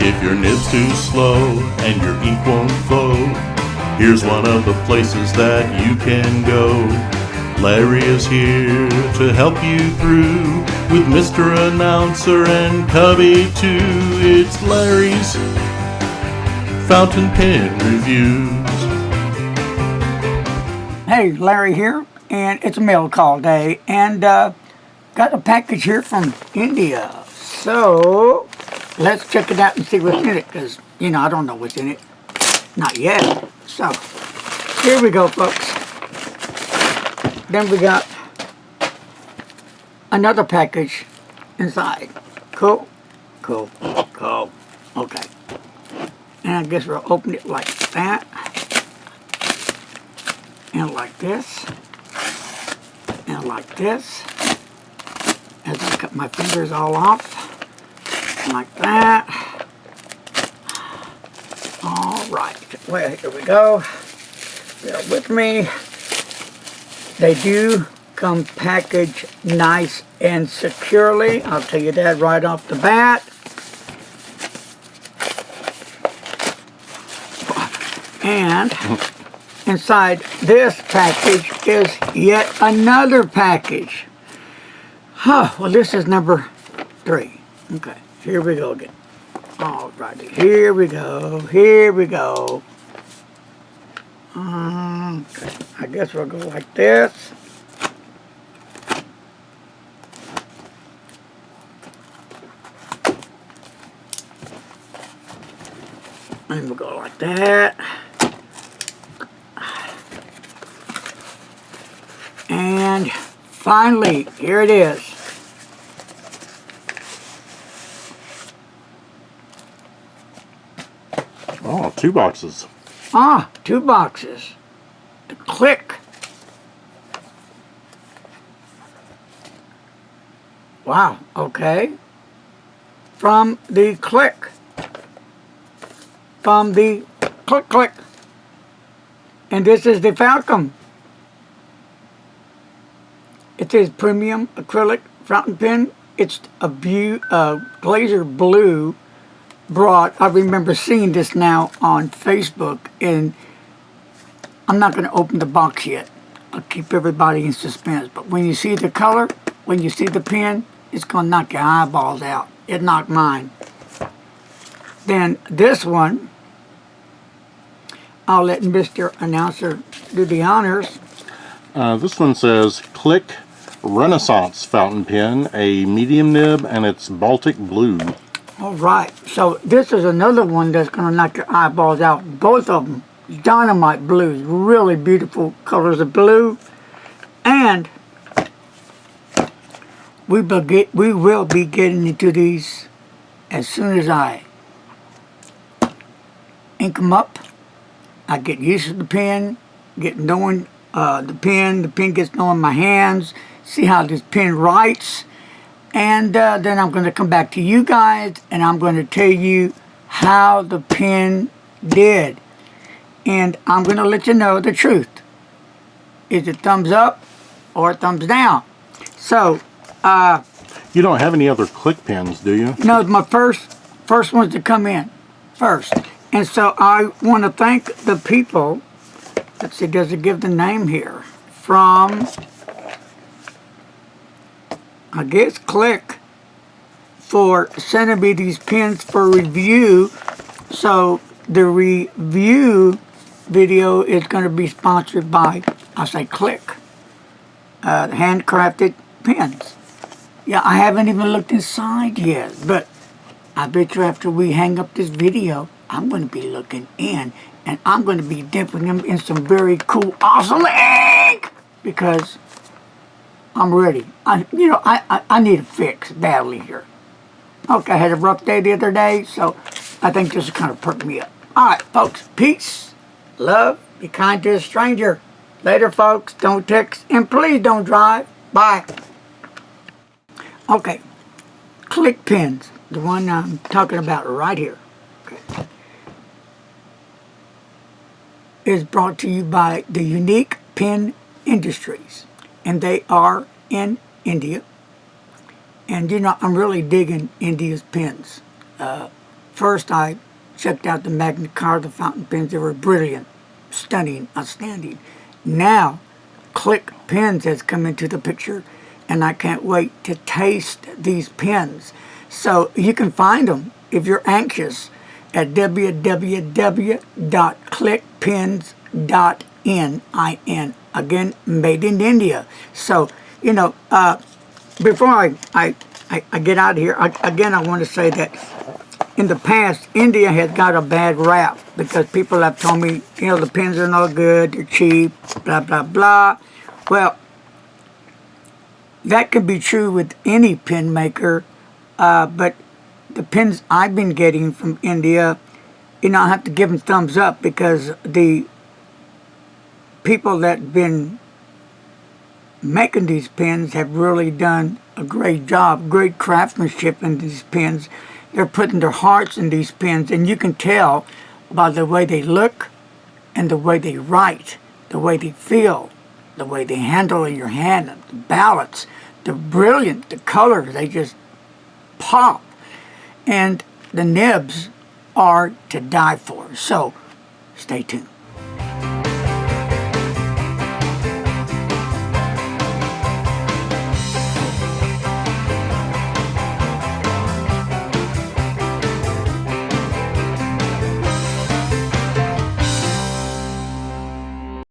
If your nib's too slow and your ink won't flow, here's one of the places that you can go. Larry is here to help you through with Mr. Announcer and Cubby too. It's Larry's Fountain Pen Reviews. Hey, Larry here, and it's a mail call day, and got a package here from India. So let's check it out and see what's in it, because I don't know what's in it, not yet. So here we go, folks. Then we got another package inside. Cool. Okay. And I guess we'll open it like that. And like this. And like this. As I cut my fingers all off. Like that. Alright. Well, here we go. Bear with me. They do come packaged nice and securely. I'll tell you that right off the bat. And inside this package is yet another package. Well, this is number 3. Okay, here we go again. Alrighty, here we go. Okay, I guess we'll go like this. And we'll go like that. And finally, here it is. Oh, 2 boxes. 2 boxes. The Click. Wow, okay. From the Click. From the Click. And this is the Falcon. It is premium acrylic fountain pen. It's a glazer blue brought. I remember seeing this now on Facebook, and I'm not going to open the box yet. I'll keep everybody in suspense. But when you see the color, when you see the pen, it's going to knock your eyeballs out. It knocked mine. Then this one, I'll let Mr. Announcer do the honors. This one says Click Renaissance Fountain Pen, a medium nib, and it's Baltic Blue. Alright, so this is another one that's going to knock your eyeballs out. Both of them, dynamite blues, really beautiful colors of blue. And we will be getting into these as soon as I ink them up. I get used to the pen, get knowing the pen gets knowing my hands, see how this pen writes. And then I'm going to come back to you guys and I'm going to tell you how the pen did. And I'm going to let you know the truth. Is it thumbs up or thumbs down? So, you don't have any other Click pens, do you? No, my first ones to come in first. And so I want to thank the people. Let's see, does it give the name here? From, I guess, Click, for sending me these pens for review. So the review video is going to be sponsored by, I say Click, handcrafted pens. Yeah, I haven't even looked inside yet, but I bet you after we hang up this video, I'm going to be looking in, and I'm going to be dipping them in some very cool, awesome ink, because I'm ready. I need a fix badly here. Okay, I had a rough day the other day, so I think this will kind of perk me up. All right, folks, peace, love, be kind to a stranger. Later, folks, don't text, and please don't drive. Bye. Okay, Click pens, the one I'm talking about right here. Okay. Is brought to you by the Unique Pen Industries, and they are in India. And I'm really digging India's pens. first I checked out the Magna Carta fountain pens. They were brilliant, stunning, outstanding. Now, Click Pens has come into the picture, and I can't wait to taste these pens. So you can find them if you're anxious at www.clickpens.in. Again, made in India. So, before I get out of here, I want to say that in the past, India has got a bad rap because people have told me, the pens are no good, they're cheap, blah, blah, blah. Well, that could be true with any pen maker, but the pens I've been getting from India, I have to give them thumbs up because the people that have been making these pens have really done a great job, great craftsmanship in these pens. They're putting their hearts in these pens, and you can tell by the way they look and the way they write, the way they feel, the way they handle in your hand, the balance. They're brilliant. The colors, they just pop. And the nibs are to die for. So, stay tuned.